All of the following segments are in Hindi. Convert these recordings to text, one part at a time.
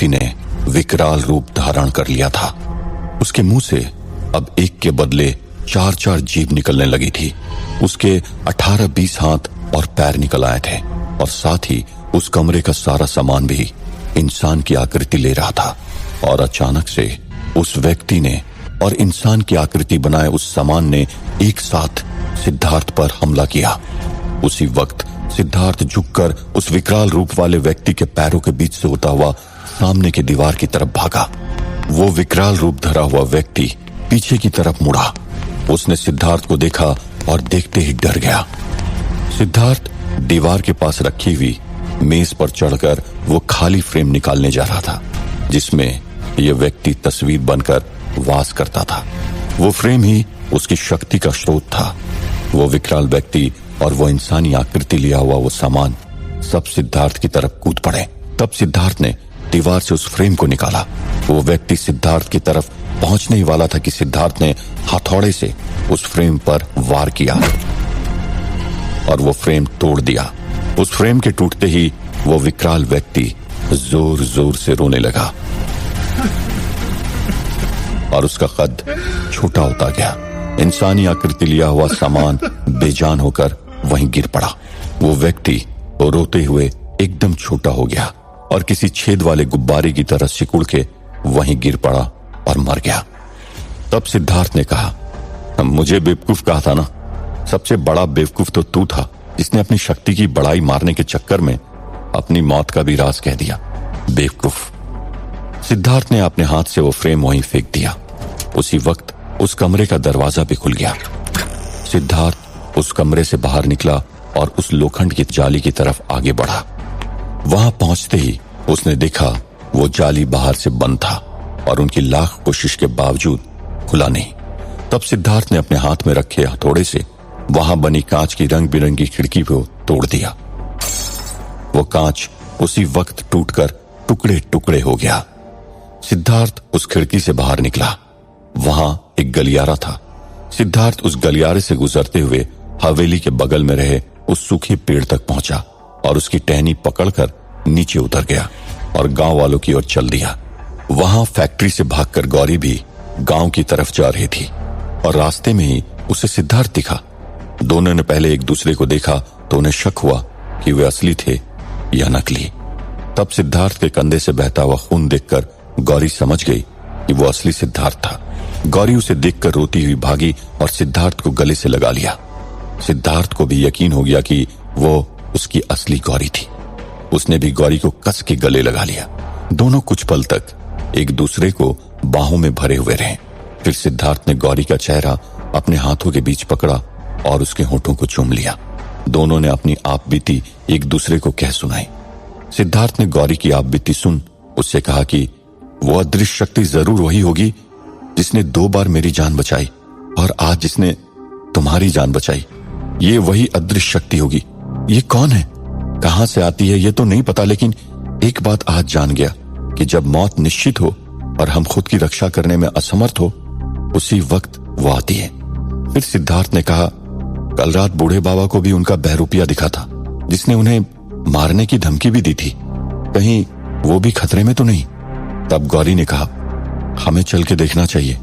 व्यक्ति ने विकराल रूप धारण कर लिया था। उसके मुंह से अब एक के बदले 4-4 जीभ निकलने लगी थी। उसके 18-20 हाथ और पैर निकल आए थे और साथ ही उस कमरे का सारा सामान भी इंसान की आकृति ले रहा था। और अचानक से उस व्यक्ति ने और इंसान की आकृति बनाए उस सामान ने एक साथ सिद्धार्थ पर हमला किया। उसी वक्त सिद्धार्थ झुककर उस विकराल रूप वाले व्यक्ति के पैरों के बीच से होता हुआ सामने की दीवार की तरफ भागा। वो विकराल रूप धरा हुआ व्यक्ति पीछे की तरफ मुड़ा। उसने सिद्धार्थ को देखा और देखते ही डर गया। सिद्धार्थ दीवार के पास रखी हुई मेज पर चढ़कर वो खाली फ्रेम निकालने जा रहा था जिसमें यह व्यक्ति तस्वीर बनकर वास करता था। वो फ्रेम ही उसकी शक्ति का स्रोत था। वो विकराल व्यक्ति और वो इंसानी आकृति लिया हुआ वो सामान सब सिद्धार्थ की तरफ कूद पड़े। तब सिद्धार्थ ने दीवार से उस फ्रेम को निकाला। वो व्यक्ति सिद्धार्थ की तरफ पहुंचने ही वाला था कि सिद्धार्थ ने हथौड़े से उस फ्रेम पर वार किया और वो फ्रेम तोड़ दिया। उस फ्रेम के टूटते ही वो विकराल व्यक्ति जोर जोर से रोने लगा और उसका कद छोटा होता गया। इंसानी आकृति लिया हुआ सामान बेजान होकर वहीं गिर पड़ा। वो व्यक्ति रोते हुए एकदम छोटा हो गया और किसी छेद वाले गुब्बारे की तरह सिकुड़ के वहीं गिर पड़ा और मर गया। तब सिद्धार्थ ने कहा, मुझे बेवकूफ कहा था ना। सबसे बड़ा बेवकूफ तो तू था जिसने अपनी शक्ति की बड़ाई मारने के चक्कर में अपनी मौत का भी राज कह दिया। बेवकूफ। सिद्धार्थ ने अपने हाथ से वो फ्रेम वहीं फेंक दिया। उसी वक्त उस कमरे का दरवाजा भी खुल गया। सिद्धार्थ उस कमरे से बाहर निकला और उस लोखंड की जाली की तरफ आगे बढ़ा। वहां पहुंचते ही उसने देखा वो जाली बाहर से बंद था और उनकी लाख कोशिश के बावजूद खुला नहीं। तब सिद्धार्थ ने अपने हाथ में रखे हथौड़े से वहां बनी कांच की रंग बिरंगी खिड़की को तोड़ दिया। वो कांच उसी वक्त टूटकर टुकड़े टुकड़े हो गया। सिद्धार्थ उस खिड़की से बाहर निकला। वहां एक गलियारा था। सिद्धार्थ उस गलियारे से गुजरते हुए हवेली के बगल में रहे उस सूखे पेड़ तक पहुंचा और उसकी टहनी पकड़कर नीचे उतर गया और गांव वालों की ओर चल दिया। वहां फैक्ट्री से भागकर गौरी भी गांव की तरफ जा रही थी और रास्ते में ही उसे सिद्धार्थ दिखा। दोनों ने पहले एक दूसरे को देखा तो उन्हें शक हुआ कि वे असली थे या नकली। तब सिद्धार्थ के कंधे से बहता हुआ खून देखकर गौरी समझ गई कि वो असली सिद्धार्थ था। गौरी उसे देखकर रोती हुई भागी और सिद्धार्थ को गले से लगा लिया। सिद्धार्थ को भी यकीन हो गया कि वो उसकी असली गौरी थी। उसने भी गौरी को कस के गले लगा लिया। दोनों कुछ पल तक एक दूसरे को बाहों में भरे हुए रहे। फिर सिद्धार्थ ने गौरी का चेहरा अपने हाथों के बीच पकड़ा और उसके होठों को चूम लिया। दोनों ने अपनी आप बीती एक दूसरे को कह सुनाई। सिद्धार्थ ने गौरी की आप बीती सुन उससे कहा कि वो अदृश्य शक्ति जरूर वही होगी जिसने 2 बार मेरी जान बचाई और आज जिसने तुम्हारी जान बचाई। ये वही अदृश्य शक्ति होगी। ये कौन है, कहां से आती है ये तो नहीं पता, लेकिन एक बात आज जान गया कि जब मौत निश्चित हो और हम खुद की रक्षा करने में असमर्थ हो उसी वक्त वो आती है। फिर सिद्धार्थ ने कहा, कल रात बूढ़े बाबा को भी उनका बहरूपिया दिखा था जिसने उन्हें मारने की धमकी भी दी थी। कहीं वो भी खतरे में तो नहीं। तब गौरी ने कहा, हमें चल के देखना चाहिए।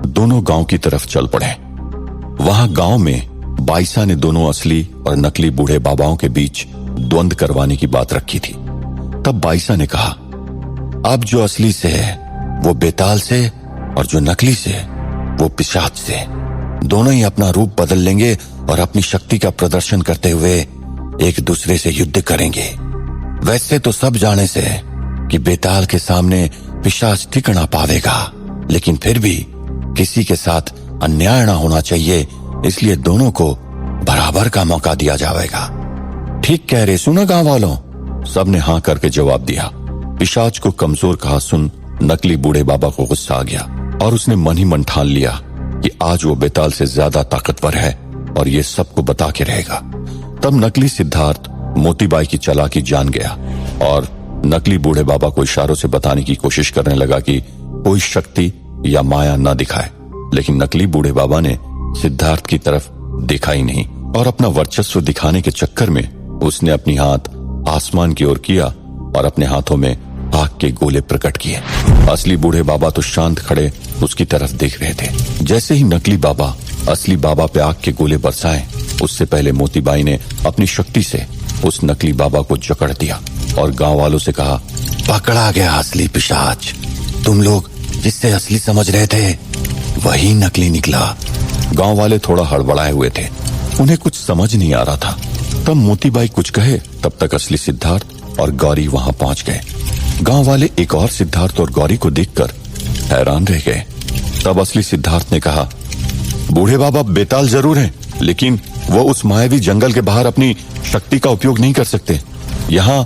दोनों गांव की तरफ चल पड़े। वहां गांव में बाईसा ने दोनों असली और नकली बूढ़े बाबाओं के बीच द्वंद करवाने की बात रखी थी। तब बाईसा ने कहा, अब जो असली से है वो बेताल से और जो नकली से है वो पिशाच से। दोनों ही अपना रूप बदल लेंगे और अपनी शक्ति का प्रदर्शन करते हुए एक दूसरे से युद्ध करेंगे। वैसे तो सब जाने से है कि बेताल के सामने पिशाच टिक ना पावेगा, लेकिन फिर भी किसी के साथ अन्याय ना होना चाहिए, इसलिए दोनों को बराबर का मौका दिया जाएगा। ठीक कह रहे सुना गांव वालों, सब ने हां करके जवाब दिया। पिशाच को कमजोर कहा सुन नकली बूढ़े बाबा को गुस्सा आ गया और उसने मन ही मन ठान लिया कि आज वो बेताल से ज्यादा ताकतवर है और ये सबको बता के रहेगा। तब नकली सिद्धार्थ मोतीबाई की चालाकी जान गया और नकली बूढ़े बाबा को इशारों से बताने की कोशिश करने लगा कि कोई शक्ति या माया न दिखाए, लेकिन नकली बूढ़े बाबा ने सिद्धार्थ की तरफ देखा ही नहीं और अपना वर्चस्व दिखाने के चक्कर में उसने अपनी हाथ आसमान की ओर किया और अपने हाथों में आग के गोले प्रकट किए। असली बूढ़े बाबा तो शांत खड़े उसकी तरफ देख रहे थे। जैसे ही नकली बाबा असली बाबा पे आग के गोले बरसाए, उससे पहले मोतीबाई ने अपनी शक्ति से उस नकली बाबा को जकड़ दिया और गांव वालों से कहा, पकड़ा गया असली पिशाच। तुम लोग जिससे असली समझ रहे थे वही नकली निकला। गांव वाले थोड़ा हड़बड़ाए हुए थे, उन्हें कुछ समझ नहीं आ रहा था। तब मोतीबाई कुछ कहे, तब तक असली सिद्धार्थ और गौरी वहां पहुंच गए। गांव वाले एक और सिद्धार्थ और गौरी को देखकर हैरान रह गए। तब असली सिद्धार्थ ने कहा, बूढ़े बाबा बेताल जरूर हैं, लेकिन वो उस मायावी जंगल के बाहर अपनी शक्ति का उपयोग नहीं कर सकते। यहाँ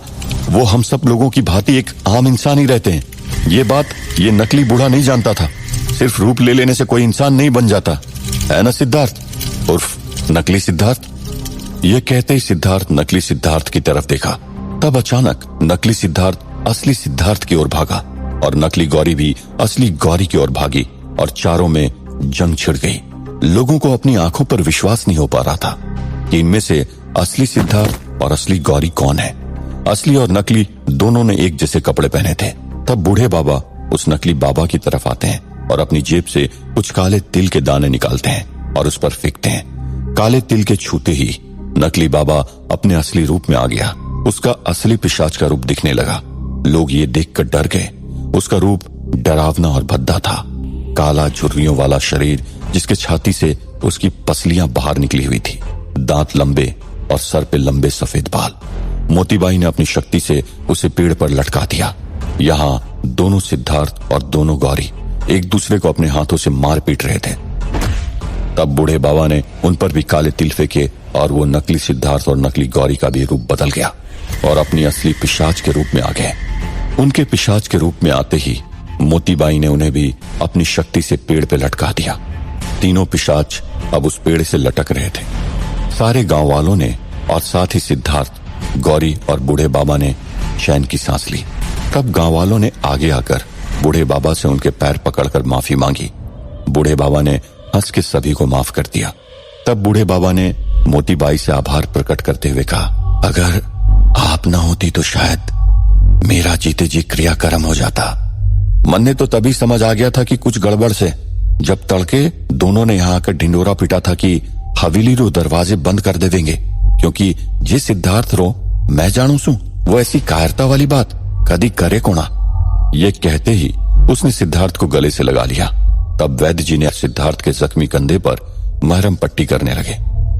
वो हम सब लोगों की भांति एक आम इंसान ही रहते हैं। ये बात ये नकली बूढ़ा नहीं जानता था। सिर्फ रूप ले लेने से कोई इंसान नहीं बन जाता, है ना सिद्धार्थ उर्फ नकली सिद्धार्थ। ये कहते ही सिद्धार्थ नकली सिद्धार्थ की तरफ देखा। तब अचानक नकली सिद्धार्थ असली सिद्धार्थ की ओर भागा और नकली गौरी भी असली गौरी की ओर भागी और चारों में जंग छिड़ गई। लोगों को अपनी आंखों पर विश्वास नहीं हो पा रहा था कि इनमें से असली सिद्धार्थ और असली गौरी कौन है। असली और नकली दोनों ने एक जैसे कपड़े पहने थे। तब बूढ़े बाबा उस नकली बाबा की तरफ आते हैं और अपनी जेब से कुछ काले तिल के दाने निकालते हैं और उस पर फेंकते हैं। काले तिल के छूते ही नकली बाबा अपने असली रूप में आ गया। उसका असली पिशाच का रूप दिखने लगा। लोग ये देखकर डर गए। उसका रूप डरावना और भद्दा था। काला झुर्रियों वाला शरीर जिसके छाती से उसकी पसलियां बाहर निकली हुई थी, दांत लंबे और सर पे लंबे सफेद बाल। मोतीबाई ने अपनी शक्ति से उसे पेड़ पर लटका दिया। यहाँ दोनों सिद्धार्थ और दोनों गौरी एक दूसरे को अपने हाथों से मार पीट रहे थे। तब बूढ़े बाबा ने उन पर भी काले तिल फेंके और वो नकली सिद्धार्थ और नकली गौरी का भी रूप बदल गया और अपनी असली पिशाच के रूप में आ गए। उनके पिशाच के रूप में आते ही मोतीबाई ने उन्हें भी अपनी शक्ति से पेड़ पे लटका दिया। तीनों पिशाच अब उस पेड़ से लटक रहे थे। सारे गांव वालों ने और साथ ही सिद्धार्थ, गौरी और बूढ़े बाबा ने चैन की सांस ली। तब गांव वालों ने आगे आकर बूढ़े बाबा से उनके पैर पकड़कर माफी मांगी। बूढ़े बाबा ने हंस के सभी को माफ कर दिया। तब बूढ़े बाबा ने मोतीबाई से आभार प्रकट करते हुए कहा, अगर आप न होती तो शायद मेरा जीते जी क्रियाक्रम हो जाता। मन ने तो तभी समझ आ गया था कि कुछ गड़बड़ से, जब तड़के दोनों ने यहाँ आकर ढिंडोरा पीटा था कि हवेली रो दरवाजे बंद कर दे देंगे, क्योंकि जे सिद्धार्थ रो मैं जानू सू वो ऐसी कायरता वाली बात कदी करे कोना। ये कहते ही उसने सिद्धार्थ को गले से लगा लिया। तब वैद्य जी ने सिद्धार्थ के जख्मी कंधे पर मरहम पट्टी करने लगे।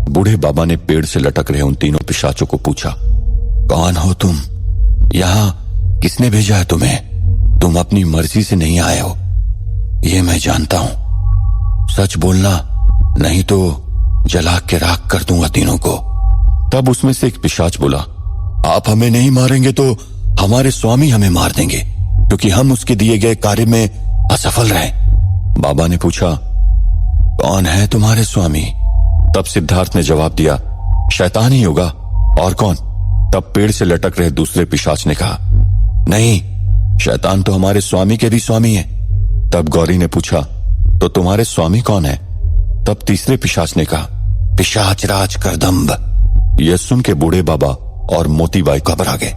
बूढ़े बाबा ने पेड़ से लटक रहे उन तीनों पिशाचों को पूछा, कौन हो तुम? यहाँ किसने भेजा है तुम्हें? तुम अपनी मर्जी से नहीं आए हो, ये मैं जानता हूं। सच बोलना, नहीं तो जला के राख कर दूंगा तीनों को। तब उसमें से एक पिशाच बोला, आप हमें नहीं मारेंगे तो हमारे स्वामी हमें मार देंगे, क्योंकि हम उसके दिए गए कार्य में असफल रहे। बाबा ने पूछा, कौन है तुम्हारे स्वामी? तब सिद्धार्थ ने जवाब दिया, शैतान ही होगा, और कौन? तब पेड़ से लटक रहे दूसरे पिशाच ने कहा, नहीं, शैतान तो हमारे स्वामी के भी स्वामी है। तब गौरी ने पूछा, तो तुम्हारे स्वामी कौन है? तब तीसरे पिशाच ने कहा, पिशाच राज करदम्ब। यह सुन के बूढ़े बाबा और मोतीबाई घबरा गए।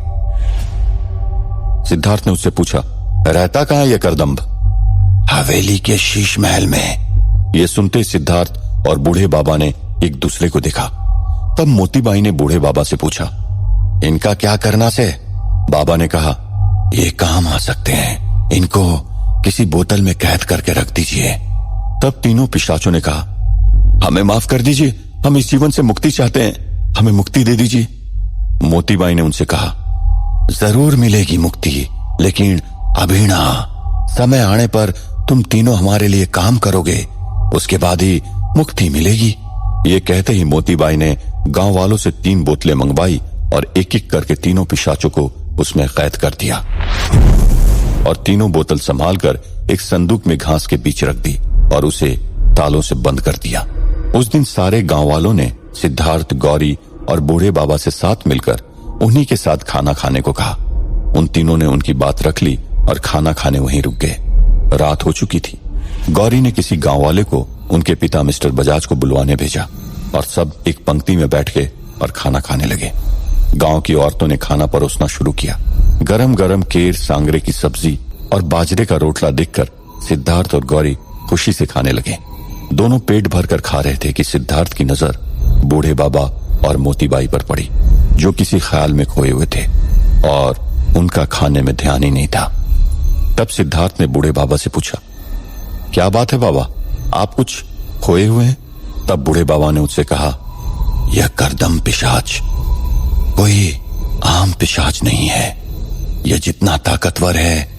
सिद्धार्थ ने उससे पूछा, रहता कहां यह करदम्ब? हवेली के शीश महल में। यह सुनते सिद्धार्थ और बूढ़े बाबा ने एक दूसरे को देखा। तब मोतीबाई ने बूढ़े बाबा से पूछा, इनका क्या करना से? बाबा ने कहा, ये काम आ सकते हैं, इनको किसी बोतल में कैद करके रख दीजिए। तब तीनों पिशाचों ने कहा, हमें माफ कर दीजिए, हम इस जीवन से मुक्ति चाहते हैं, हमें मुक्ति दे दीजिए। मोतीबाई ने उनसे कहा, जरूर मिलेगी मुक्ति, लेकिन अभी ना, समय आने पर तुम तीनों हमारे लिए काम करोगे, उसके बाद ही मुक्ति मिलेगी। ये कहते ही मोतीबाई ने गांव वालों से 3 बोतलें मंगवाई और एक एक करके तीनों पिशाचों को उसमें कैद कर दिया और तीनों बोतल संभालकर एक संदूक में घास के बीच रख दी और उसे तालों से बंद कर दिया। उस दिन सारे गांव वालों ने सिद्धार्थ, गौरी और बूढ़े बाबा से साथ मिलकर उन्हीं के साथ खाना खाने को कहा। उन तीनों ने उनकी बात रख ली और खाना खाने वहीं रुक गए। रात हो चुकी थी। गौरी ने किसी गांव वाले को उनके पिता मिस्टर बजाज को बुलवाने भेजा और सब एक पंक्ति में बैठ के और खाना खाने लगे। गांव की औरतों ने खाना परोसना शुरू किया। गरम गरम केर, सांगरे की सब्जी और बाजरे का रोटला देखकर सिद्धार्थ और गौरी खुशी से खाने लगे। दोनों पेट भरकर खा रहे थे कि सिद्धार्थ की नजर बूढ़े बाबा और मोतीबाई पर पड़ी, जो किसी ख्याल में खोए हुए थे और उनका खाने में ध्यान ही नहीं था। तब सिद्धार्थ ने बूढ़े बाबा से पूछा, क्या बात है बाबा, आप कुछ खोए हुए हैं? तब बूढ़े बाबा ने उससे कहा, यह करदम पिशाच कोई आम पिशाच नहीं है। यह जितना ताकतवर है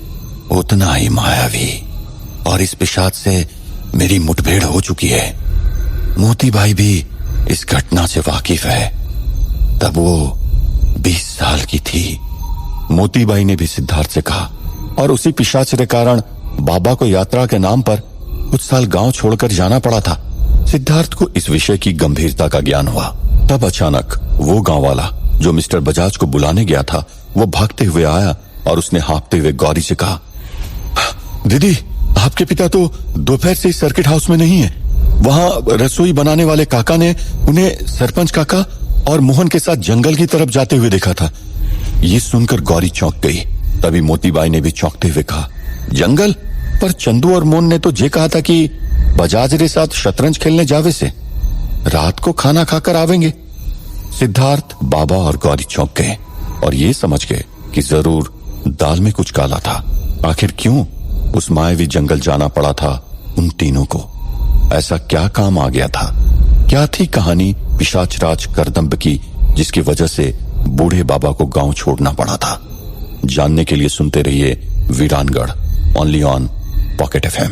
उतना ही मायावी, और इस पिशाच से मेरी मुठभेड़ हो चुकी है। मोतीबाई भी इस घटना से वाकिफ है। तब वो 20 साल की थी। मोतीबाई ने भी सिद्धार्थ से कहा, और उसी पिशाच के कारण बाबा को यात्रा के नाम पर कुछ साल गांव छोड़कर जाना पड़ा था। सिद्धार्थ को इस विषय की गंभीरता का ज्ञान हुआ। तब अचानक वो गांव वाला जो मिस्टर बजाज को बुलाने गया था, वो भागते हुए आया और उसने हाँफते हुए गौरी से कहा, दीदी, आपके पिता तो दोपहर से इस सर्किट हाउस में नहीं है। वहां रसोई बनाने वाले काका ने उन्हें सरपंच काका और मोहन के साथ जंगल की तरफ जाते हुए देखा था। ये सुनकर गौरी चौंक गई। तभी मोतीबाई ने भी चौंकते हुए कहा, जंगल? पर चंदू और मोहन ने तो ये कहा था कि बजाज के साथ शतरंज खेलने जावे से रात को खाना खाकर आवेंगे। सिद्धार्थ, बाबा और गौरी चौंक गए और ये समझ गए कि जरूर दाल में कुछ काला था। आखिर क्यों उस मायावी जंगल जाना पड़ा था उन तीनों को? ऐसा क्या काम आ गया था? क्या थी कहानी पिशाचराज करदम्ब की, जिसकी वजह से बूढ़े बाबा को गांव छोड़ना पड़ा था? जानने के लिए सुनते रहिए वीरानगढ़, ओनली ऑन पॉकेट FM।